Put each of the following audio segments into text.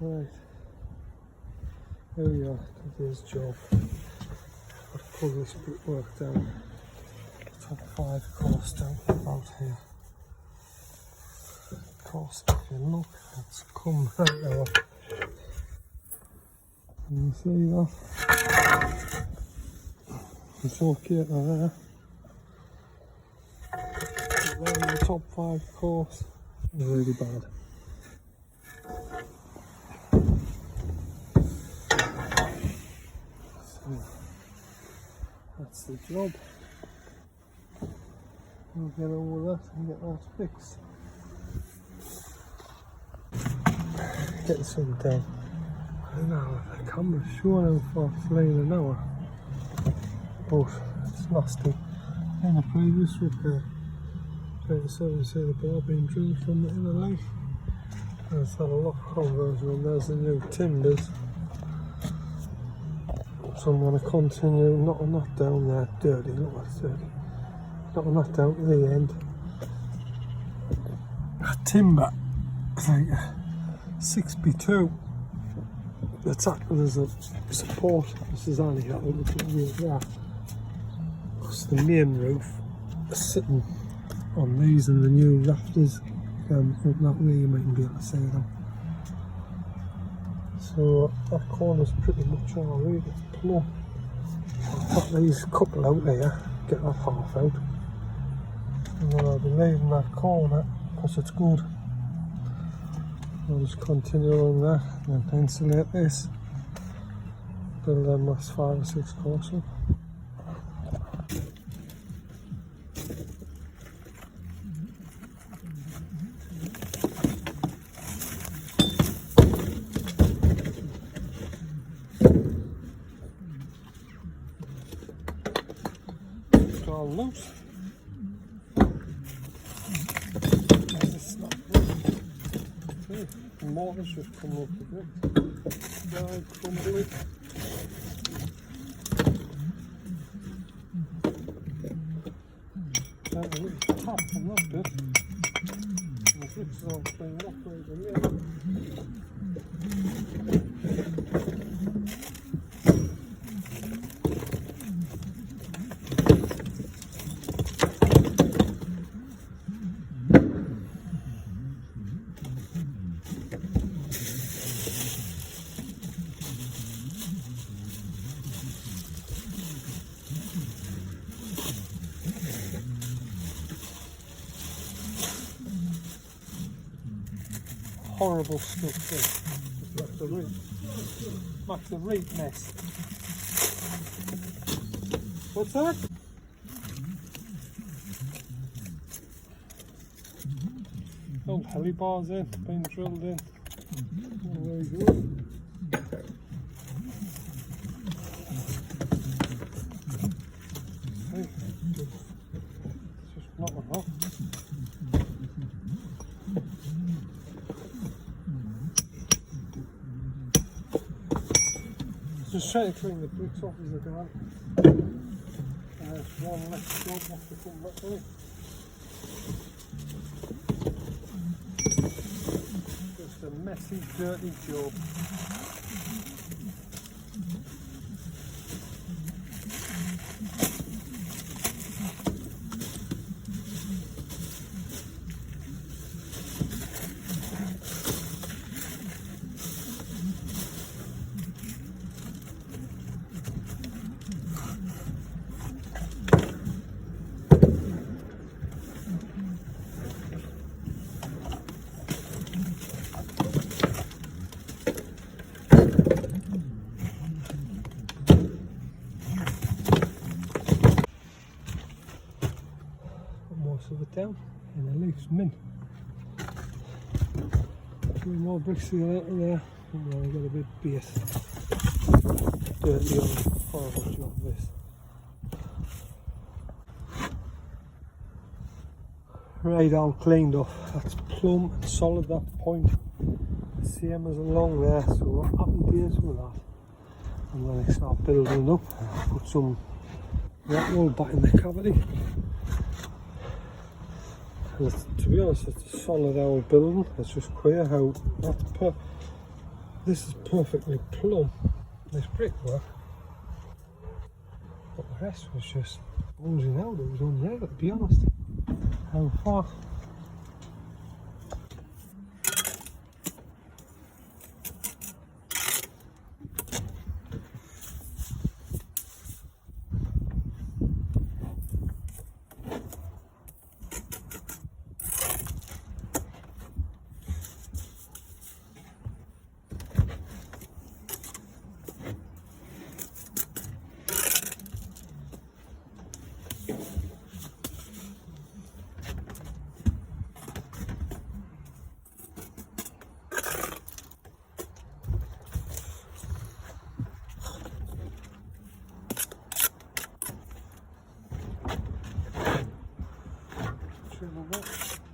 Right, here we are, today's job. I've pulled this brickwork down, top 5 course down about here. Of course, if you look, it's come right now. Can you see that? It's okay there. But then the top 5 course is really bad. That's the job. We'll get over that and get that fixed. Get some down. I don't know if the camera's showing how far it's laying an hour, but it's nasty. In a previous repair, trying to see the bar being drilled from the inner leg. There's had a lock conversion and there's the new timbers. So I'm going to continue knocking that down there, dirty, look that's dirty. Knocking that down to the end. That timber is like a 6x2. That's acting as a support. This is only that little roof there. Because the main roof is sitting on these and the new rafters. Up that way you mightn't be able to see them. So that corner's pretty much alright. It's plumb. I'll put these couple out here, get that half out. And then I'll be leaving that corner because it's good. I'll just continue on that and then insulate this. Build them last 5 or 6 courses. It's all loose. The mortar's just come up a bit. Dry, crumbly. That a little tap on that bit. And the bricks are all cleaned up right in there. Horrible stuff there. That's the reap nest. What's that? Old heli bars in, been drilled in. Oh, very good. It's just knocking off. Just trying to clean the bricks off as I go. There's one left job off to come back to it. Just a messy, dirty job. Of it down and it leaves mint. 2 more bricks to get out of there and then I've got a bit base. Dirty old horrible job this. Right, all cleaned off. That's plumb and solid, that point. Same as along there, so we're happy days with that. And when I start building up, I'll put some rock wool back in the cavity. And to be honest, it's a solid old building. It's just queer how that's This is perfectly plumb, this brickwork, but the rest was just bulging out. It was unreal, to be honest. How far?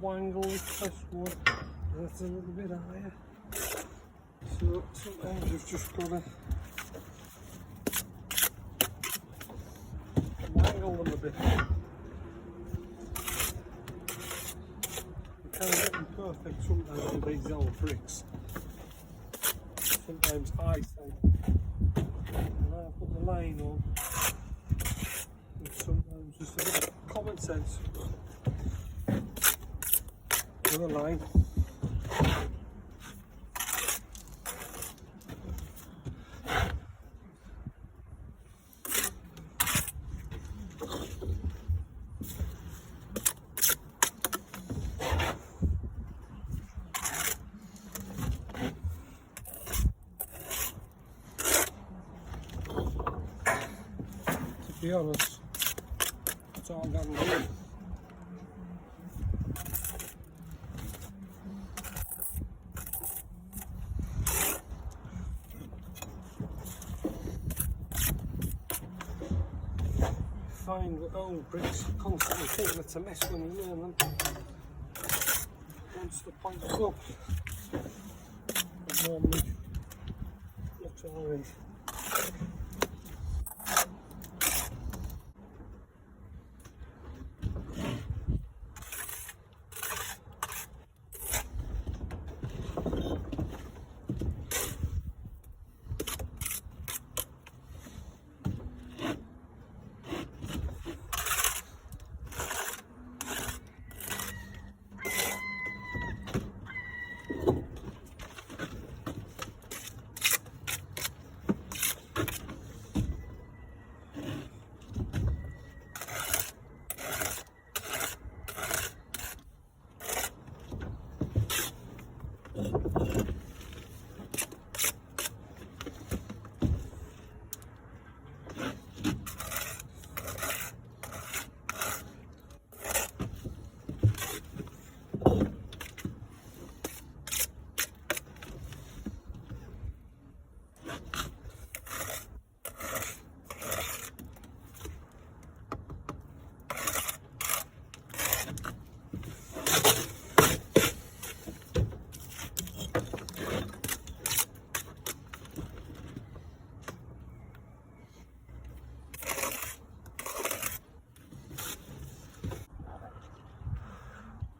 Wangle this wood, that's a little bit higher, so sometimes you've just got to wangle them a bit. You can't get them perfect sometimes with these old bricks. Sometimes I say, and I put the line on, and sometimes just a bit of common sense. The line. To be honest, it's all done good. Find with old bricks, you constantly think it's a mess when you learn them. Once the point is up, it normally looks alright.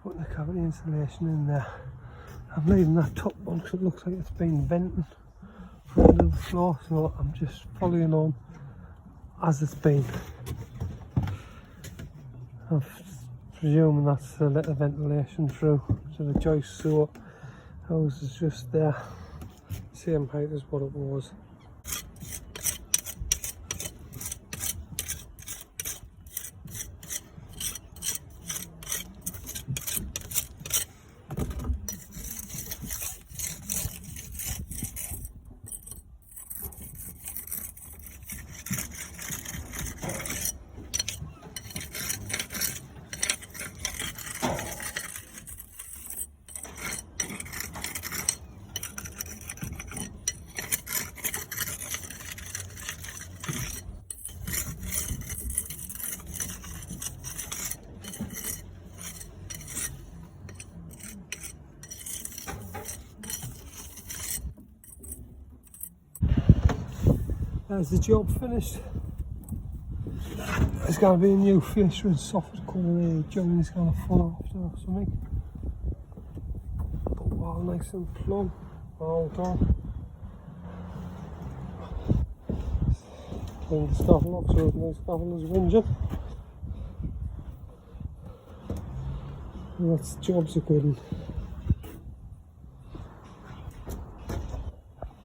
Putting the cavity insulation in there. I'm leaving that top one because it looks like it's been venting under the floor, so I'm just following on as it's been. I'm presuming that's a little ventilation through to the joist, so hose is just there, same height as what it was. There's the job finished. There's going to be a new fascia and soffit coming in. The joining's going to fall off or something. But all nice and plumb, all done. And the scaffold locks are open, the scaffold is whinging. And that's jobs are good.